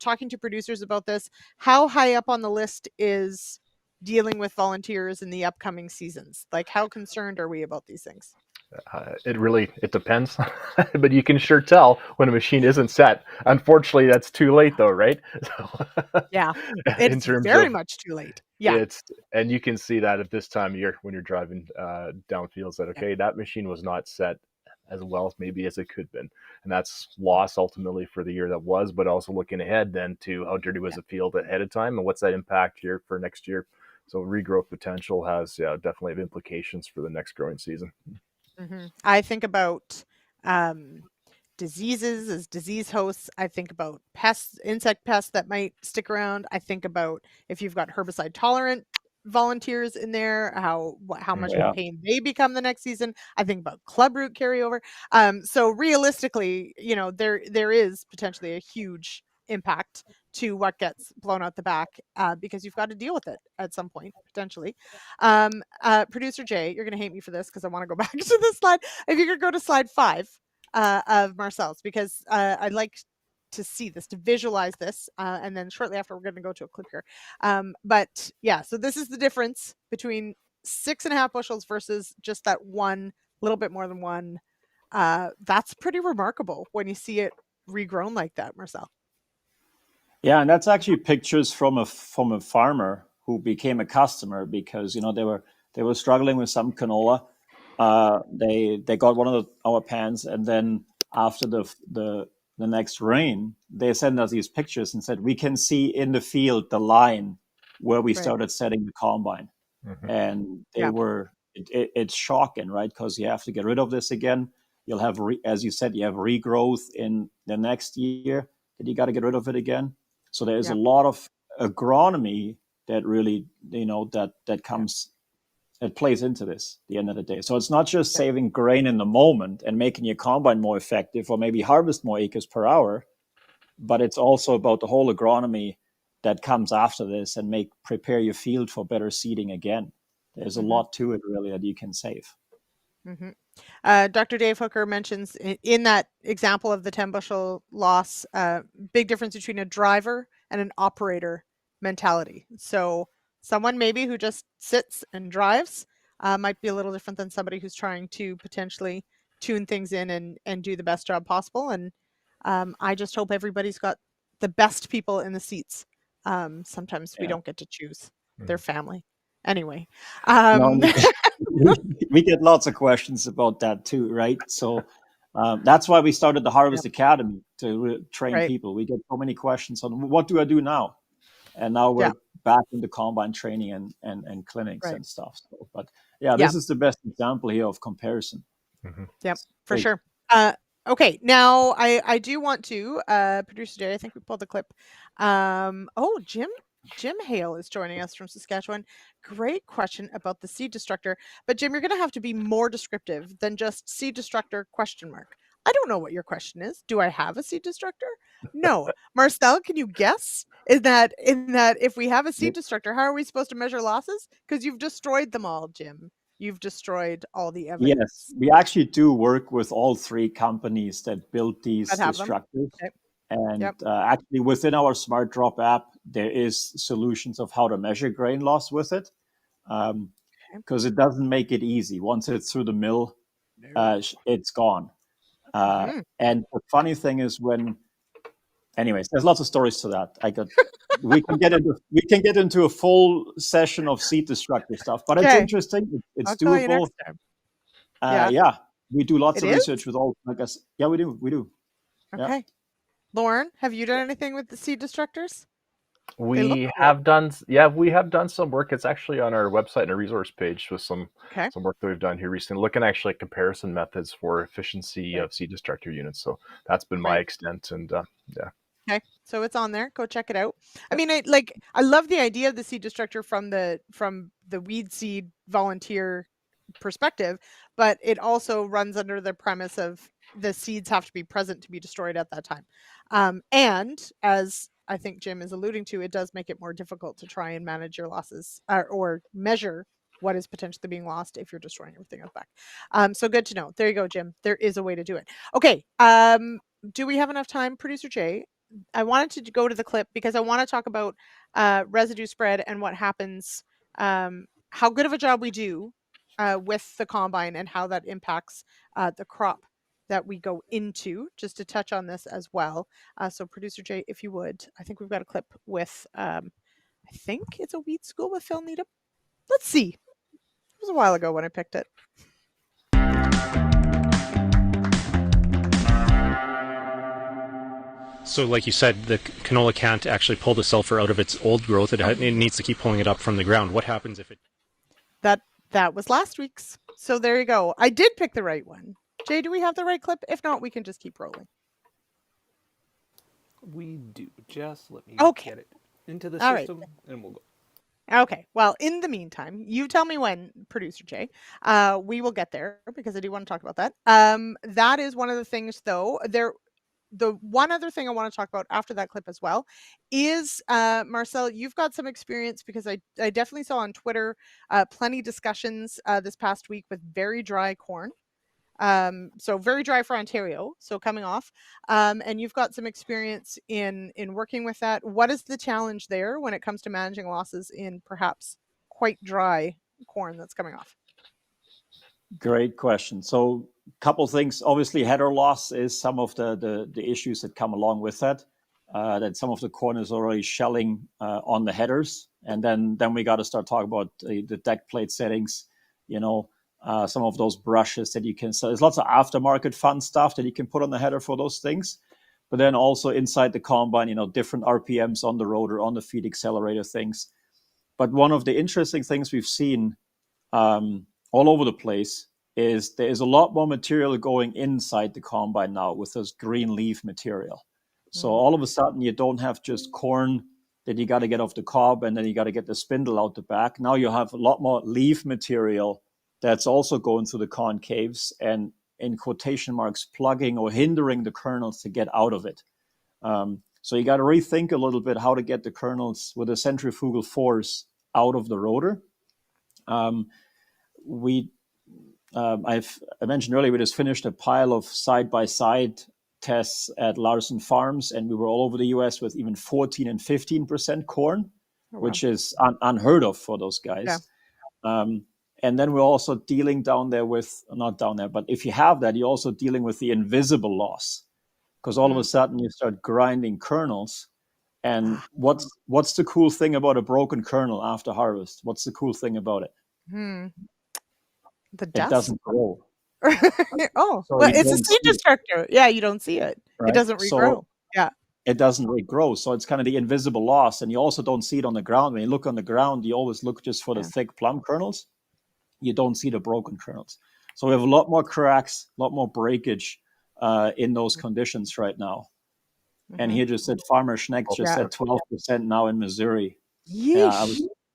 talking to producers about this, how high up on the list is dealing with volunteers in the upcoming seasons? Like, how concerned are we about these things? It depends, but you can sure tell when a machine isn't set. Unfortunately, that's too late, though, right? So, yeah, it's very much too late. Yeah, and you can see that at this time of year when you're driving downfields. That that machine was not set as well maybe as it could have been, and that's loss ultimately for the year that was. But also looking ahead then to how dirty was the field ahead of time, and what's that impact here for next year. So regrowth potential has definitely have implications for the next growing season. Mm-hmm. I think about diseases as disease hosts. I think about pests, insect pests that might stick around. I think about if you've got herbicide tolerant volunteers in there, how much of a pain they become the next season. I think about club root carryover. So realistically, there is potentially a huge impact to what gets blown out the back because you've got to deal with it at some point, potentially. Producer Jay, you're going to hate me for this because I want to go back to this slide. If you could go to slide 5 of Marcel's, because I'd like to see this, to visualize this, and then shortly after we're going to go to a clip here. But yeah, so this is the difference between 6.5 bushels versus just that one, little bit more than one. That's pretty remarkable when you see it regrown like that, Marcel. Yeah, and that's actually pictures from a farmer who became a customer because they were struggling with some canola. They got one of our pans, and then after the next rain, they sent us these pictures and said we can see in the field the line where we started setting the combine, and they were it's shocking, right? Because you have to get rid of this again. You'll have, as you said, you have regrowth in the next year that you got to get rid of it again. So there's a lot of agronomy that really, that comes, it plays into this at the end of the day. So it's not just saving grain in the moment and making your combine more effective or maybe harvest more acres per hour, but it's also about the whole agronomy that comes after this and prepare your field for better seeding again. There's a lot to it really that you can save. Dr. Dave Hooker mentions in that example of the 10 bushel loss, big difference between a driver and an operator mentality. So someone maybe who just sits and drives might be a little different than somebody who's trying to potentially tune things in and do the best job possible. And I just hope everybody's got the best people in the seats. Sometimes we don't get to choose their family. Anyway. We get lots of questions about that too, right? So that's why we started the Harvest Academy to train people. We get so many questions on what do I do now? And now we're back into combine training and clinics and stuff. So, but this is the best example here of comparison. Yep, for sure. Okay, now I do want to, Producer Jay, I think we pulled the clip. Jim Hale is joining us from Saskatchewan. Great question about the seed destructor. But Jim, you're going to have to be more descriptive than just seed destructor ? I don't know what your question is. Do I have a seed destructor? No. Marcel, can you guess? In that if we have a seed destructor, how are we supposed to measure losses? Because you've destroyed them all, Jim. You've destroyed all the evidence. Yes, we actually do work with all three companies that built these destructors. Okay. And actually within our Smart Drop app, there is solutions of how to measure grain loss with it. Because it doesn't make it easy. Once it's through the mill, it's gone. And the funny thing is anyways, there's lots of stories to that. We can get into a full session of seed destructor stuff, but it's interesting. It's doable. We do lots of research with all. I guess. Yeah, we do. Okay. Yeah. Lorne, have you done anything with the seed destructors? We have done some work. It's actually on our website and our resource page with some work that we've done here recently, looking actually at comparison methods for efficiency of seed destructor units. So that's been my extent, and Okay, so it's on there. Go check it out. I mean, I love the idea of the seed destructor from the weed seed volunteer perspective, but it also runs under the premise of the seeds have to be present to be destroyed at that time. And as I think Jim is alluding to, it does make it more difficult to try and manage your losses or measure what is potentially being lost if you're destroying everything out back. So good to know. There you go, Jim. There is a way to do it. Okay. Do we have enough time, Producer Jay? I wanted to go to the clip because I want to talk about residue spread and what happens, how good of a job we do with the combine and how that impacts the crop that we go into, just to touch on this as well. So Producer Jay, if you would, I think we've got a clip with, I think it's a weed school with Phil Needham. Let's see. It was a while ago when I picked it. So like you said, the canola can't actually pull the sulfur out of its old growth. It needs to keep pulling it up from the ground. What happens if it... That was last week's. So there you go. I did pick the right one. Jay, do we have the right clip? If not, we can just keep rolling. We do. Just let me get it into the system and we'll go. Okay. Well, in the meantime, you tell me when, Producer Jay. We will get there because I do want to talk about that. That is one of the things, though. The one other thing I want to talk about after that clip as well is, Marcel, you've got some experience because I definitely saw on Twitter plenty discussions this past week with very dry corn. So very dry for Ontario, so coming off. And you've got some experience in working with that. What is the challenge there when it comes to managing losses in perhaps quite dry corn that's coming off? Great question. So a couple things. Obviously, header loss is some of the issues that come along with that. That some of the corn is already shelling on the headers. And then we got to start talking about the deck plate settings, some of those brushes that you can sell. There's lots of aftermarket fun stuff that you can put on the header for those things. But then also inside the combine, different RPMs on the rotor, on the feed accelerator things. But one of the interesting things we've seen all over the place is there is a lot more material going inside the combine now with this green leaf material. So all of a sudden you don't have just corn that you got to get off the cob and then you got to get the spindle out the back. Now you have a lot more leaf material that's also going through the concaves and, in quotation marks, plugging or hindering the kernels to get out of it. So you got to rethink a little bit how to get the kernels with a centrifugal force out of the rotor. I mentioned earlier, we just finished a pile of side-by-side tests at Larson Farms, and we were all over the U.S. with even 14 and 15% corn, which is unheard of for those guys. Yeah. And then we're also dealing down there with, not down there, but if you have that, you're also dealing with the invisible loss, because all of a sudden you start grinding kernels. And what's the cool thing about a broken kernel after harvest? What's the cool thing about it? The dust? It doesn't grow. So well, it's a seed destructor. Yeah, you don't see it. Right? It doesn't regrow. So it doesn't regrow. So it's kind of the invisible loss. And you also don't see it on the ground. When you look on the ground, you always look just for the thick plum kernels. You don't see the broken kernels. So we have a lot more cracks, a lot more breakage in those conditions right now. And here just said Farmer Schneck just said 12% now in Missouri. Yeesh. Yeah,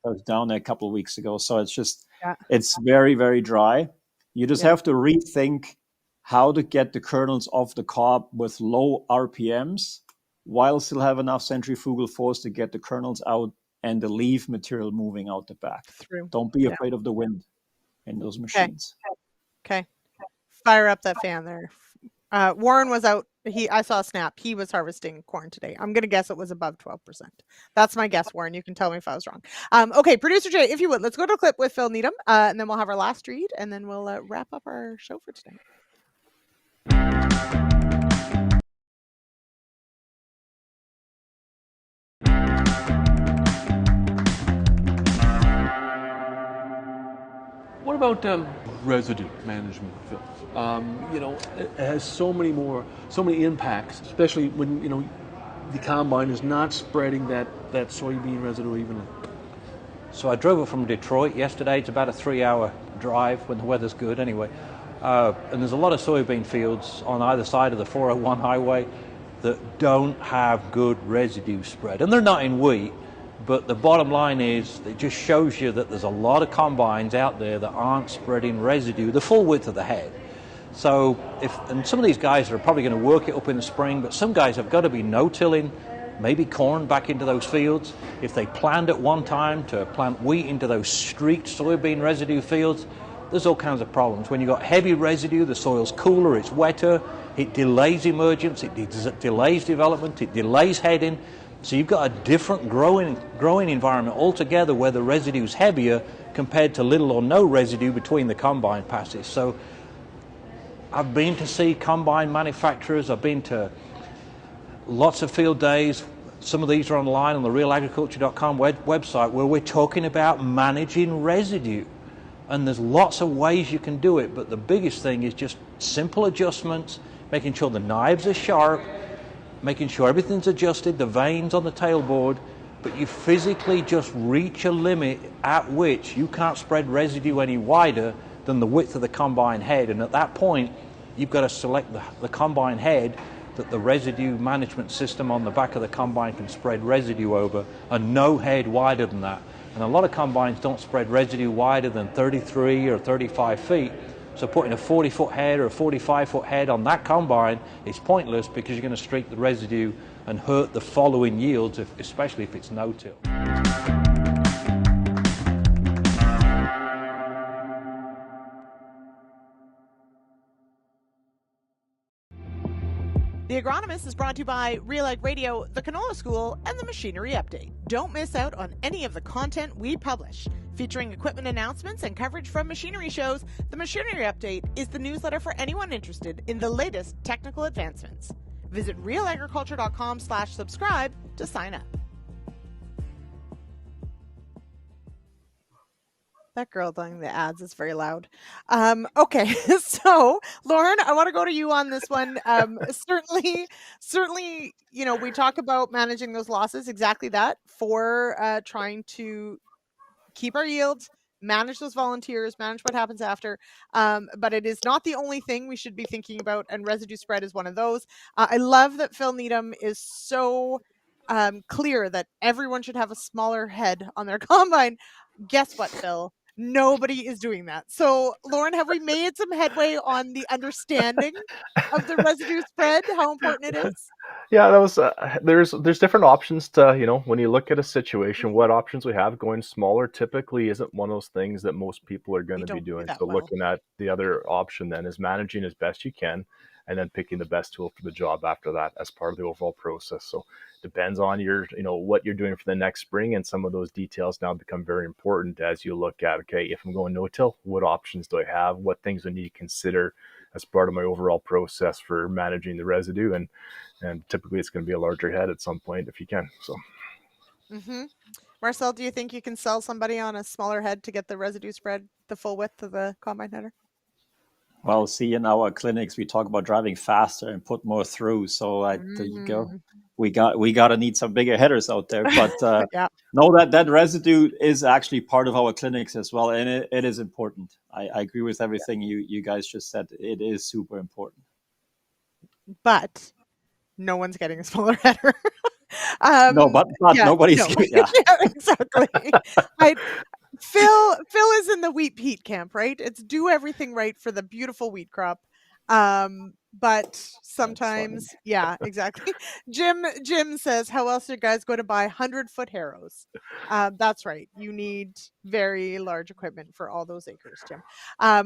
I was down there a couple of weeks ago. So it's just, it's very, very dry. You just have to rethink how to get the kernels off the cob with low RPMs while still have enough centrifugal force to get the kernels out and the leaf material moving out the back. Don't be afraid of the wind in those machines. Okay. Fire up that fan there. Warren was out. I saw a snap. He was harvesting corn today. I'm going to guess it was above 12%. That's my guess, Warren. You can tell me if I was wrong. Okay, Producer Jay, if you would, let's go to a clip with Phil Needham, and then we'll have our last read, and then we'll wrap up our show for today. What about residue management, Phil? It has so many impacts, especially when, the combine is not spreading that soybean residue evenly. So I drove it from Detroit yesterday. It's about a 3-hour drive when the weather's good anyway. And there's a lot of soybean fields on either side of the 401 highway that don't have good residue spread. And they're not in wheat, but the bottom line is it just shows you that there's a lot of combines out there that aren't spreading residue the full width of the head. So and some of these guys are probably going to work it up in the spring, but some guys have got to be no-tilling, maybe corn back into those fields. If they planned at one time to plant wheat into those streaked soybean residue fields, there's all kinds of problems. When you've got heavy residue, the soil's cooler, it's wetter, it delays emergence, it delays development, it delays heading. So you've got a different growing environment altogether where the residue's heavier compared to little or no residue between the combine passes. So I've been to see combine manufacturers, I've been to lots of field days. Some of these are online on the RealAgriculture.com website where we're talking about managing residue. And there's lots of ways you can do it, but the biggest thing is just simple adjustments, making sure the knives are sharp, making sure everything's adjusted, the vanes on the tailboard, but you physically just reach a limit at which you can't spread residue any wider than the width of the combine head. And at that point, you've got to select the combine head that the residue management system on the back of the combine can spread residue over, and no head wider than that. And a lot of combines don't spread residue wider than 33 or 35 feet. So putting a 40-foot head or a 45-foot head on that combine is pointless because you're going to streak the residue and hurt the following yields, especially if it's no-till. The Agronomist is brought to you by RealAg Radio, the Canola School, and the Machinery Update. Don't miss out on any of the content we publish. Featuring equipment announcements and coverage from machinery shows, the Machinery Update is the newsletter for anyone interested in the latest technical advancements. Visit realagriculture.com/subscribe to sign up. That girl doing the ads is very loud. Okay, so Lorne, I want to go to you on this one. Certainly, we talk about managing those losses, exactly that, for trying to keep our yields, manage those volunteers, manage what happens after. But it is not the only thing we should be thinking about, and residue spread is one of those. I love that Phil Needham is so clear that everyone should have a smaller head on their combine. Guess what, Phil? Nobody is doing that. So, Lorne, have we made some headway on the understanding of the residue spread, how important it is? Yeah, that was there's different options to, when you look at a situation, what options we have. Going smaller typically isn't one of those things that most people are going We to be don't do doing. that So well. looking at the other option then is managing as best you can, and then picking the best tool for the job after that as part of the overall process. So depends on your, what you're doing for the next spring, and some of those details now become very important as you look at, okay, if I'm going no-till, what options do I have? What things do I need to consider as part of my overall process for managing the residue? And typically it's going to be a larger head at some point if you can. So, Marcel, do you think you can sell somebody on a smaller head to get the residue spread the full width of the combine header? Well, see, in our clinics, we talk about driving faster and put more through. So there you go. We got to need some bigger headers out there. But Yeah. no, that residue is actually part of our clinics as well, and it is important. I agree with everything you guys just said. It is super important. But no one's getting a smaller header. No, but yeah, nobody's. no. Yeah. Yeah, exactly. Phil is in the wheat peat camp, right? It's do everything right for the beautiful wheat crop. But sometimes, yeah, exactly. Jim says, how else are you guys going to buy 100-foot harrows? That's right. You need very large equipment for all those acres, Jim.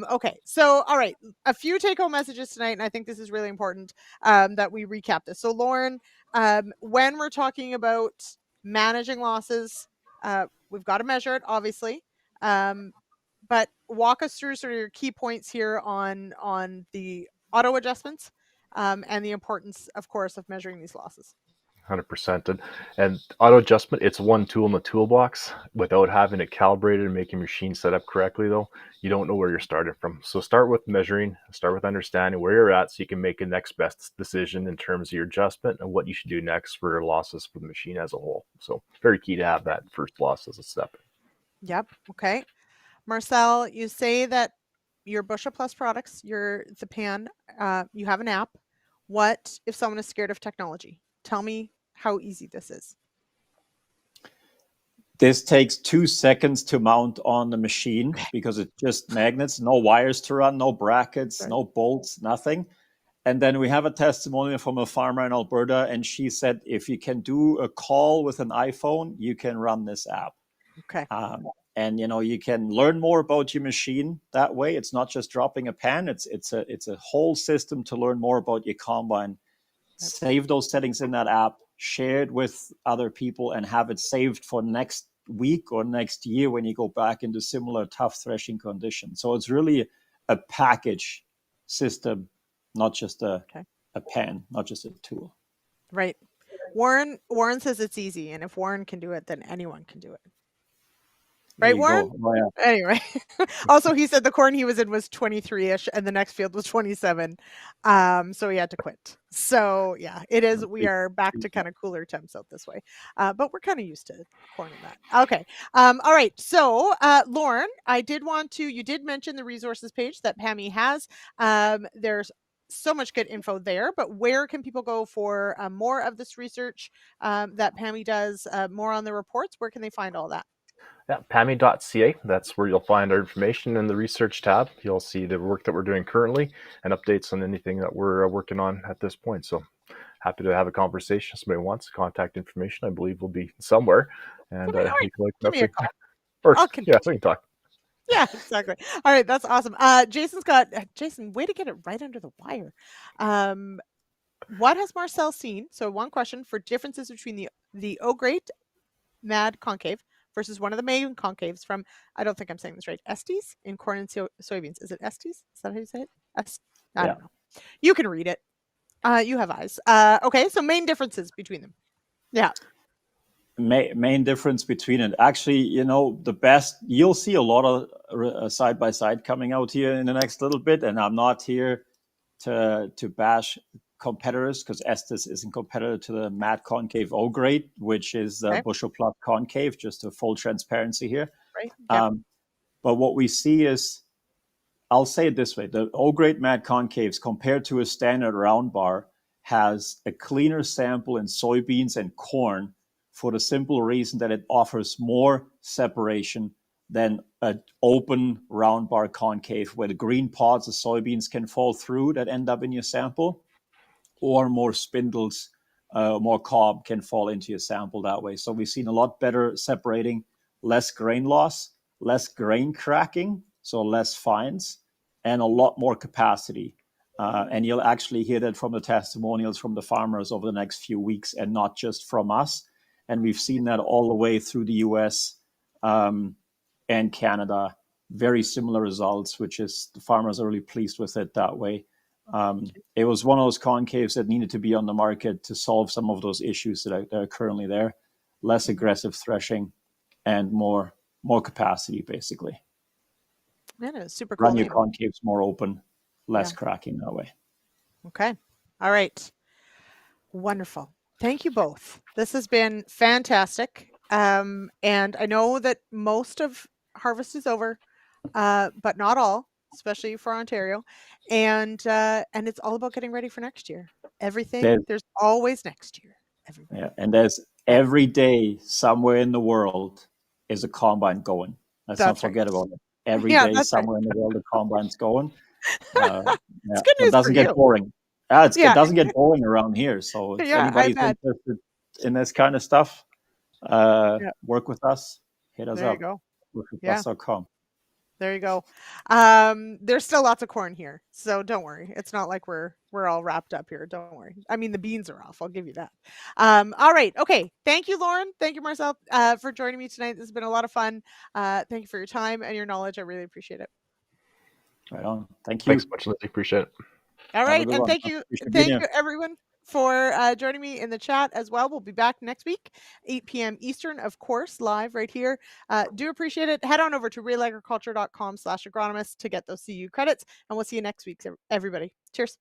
Okay, so all right, a few take-home messages tonight, and I think this is really important that we recap this. So, Lorne, when we're talking about managing losses, we've got to measure it, obviously. But walk us through sort of your key points here on the auto adjustments and the importance, of course, of measuring these losses. 100%. And auto adjustment, it's one tool in the toolbox. Without having it calibrated and making your machine set up correctly, though, you don't know where you're starting from. So start with measuring, start with understanding where you're at so you can make a next best decision in terms of your adjustment and what you should do next for losses for the machine as a whole. So very key to have that first loss as a step. Yep. Okay. Marcel, you say that your Bushel Plus products, the pan, you have an app. What if someone is scared of technology? Tell me how easy this is. This takes 2 seconds to mount on the machine because it's just magnets, no wires to run, no brackets, no bolts, nothing. And then we have a testimonial from a farmer in Alberta, and she said, if you can do a call with an iPhone, you can run this app. Okay. And you can learn more about your machine that way. It's not just dropping a pan. It's a whole system to learn more about your combine. Save those settings in that app, share it with other people, and have it saved for next week or next year when you go back into similar tough threshing conditions. So it's really a package system, not just a pan, not just a tool. Right. Warren says it's easy, and if Warren can do it, then anyone can do it. Right, Warren? Oh, yeah. Anyway, also he said the corn he was in was 23-ish and the next field was 27. So he had to quit. So yeah, it is. We are back to kind of cooler temps out this way. But we're kind of used to corn and that. Okay. All right. So Lorne, you did mention the resources page that Pammy has. There's so much good info there, but where can people go for more of this research that Pammy does, more on the reports? Where can they find all that? Yeah, PAMI.ca. That's where you'll find our information in the research tab. You'll see the work that we're doing currently and updates on anything that we're working on at this point. So happy to have a conversation. If somebody wants contact information, I believe will be somewhere. And you can give me a call. Or, yeah, we can talk. Yeah, exactly. All right, that's awesome. Jason, way to get it right under the wire. What has Marcel seen? So one question for differences between the O-grade mad concave versus one of the main concaves from, I don't think I'm saying this right, Estes in corn and soybeans. Is it Estes? Is that how you say it? I don't know. You can read it. You have eyes. Okay, so main differences between them. Yeah. Main difference between it. Actually, the best, you'll see a lot of side-by-side coming out here in the next little bit, and I'm not here to bash competitors because Estes isn't competitor to the Mad Concave O grade, which is Bushel Plus Concave, just a full transparency here. Right. Yep. But what we see is, I'll say it this way, the O-grade matte concaves compared to a standard round bar has a cleaner sample in soybeans and corn for the simple reason that it offers more separation than an open round bar concave where the green pods of soybeans can fall through that end up in your sample, or more spindles, more cob can fall into your sample that way. So we've seen a lot better separating, less grain loss, less grain cracking, so less fines, and a lot more capacity. And you'll actually hear that from the testimonials from the farmers over the next few weeks, and not just from us. And we've seen that all the way through the US and Canada. Very similar results, which is the farmers are really pleased with it that way. It was one of those concaves that needed to be on the market to solve some of those issues that are currently there. Less aggressive threshing and more capacity, basically. That is super cool. Run your concaves more open, less cracking that way. Okay. All right. Wonderful. Thank you both. This has been fantastic. And I know that most of harvest is over, but not all, especially for Ontario. And it's all about getting ready for next year. Everything, there's always next year. Everybody. Yeah, and there's every day somewhere in the world is a combine going. Let's not forget about it. Every day somewhere in the world, the combine's going. It's good news it doesn't for get you. boring. It doesn't get boring around here. So if anybody's interested in this kind of stuff, work with us. Hit us there up. You go. Workwithus.com. There you go. There's still lots of corn here, so don't worry. It's not like we're all wrapped up here. Don't worry. I mean, the beans are off. I'll give you that. All right. Okay. Thank you, Lorne. Thank you, Marcel, for joining me tonight. This has been a lot of fun. Thank you for your time and your knowledge. I really appreciate it. Right on. Thank you. Thanks so much, Lyndsey. Appreciate it. All right, and thank you everyone for joining me in the chat as well. We'll be back next week, 8 p.m. Eastern, of course, live right here. Do appreciate it. Head on over to realagriculture.com/agronomists to get those CU credits, and we'll see you next week, everybody. Cheers.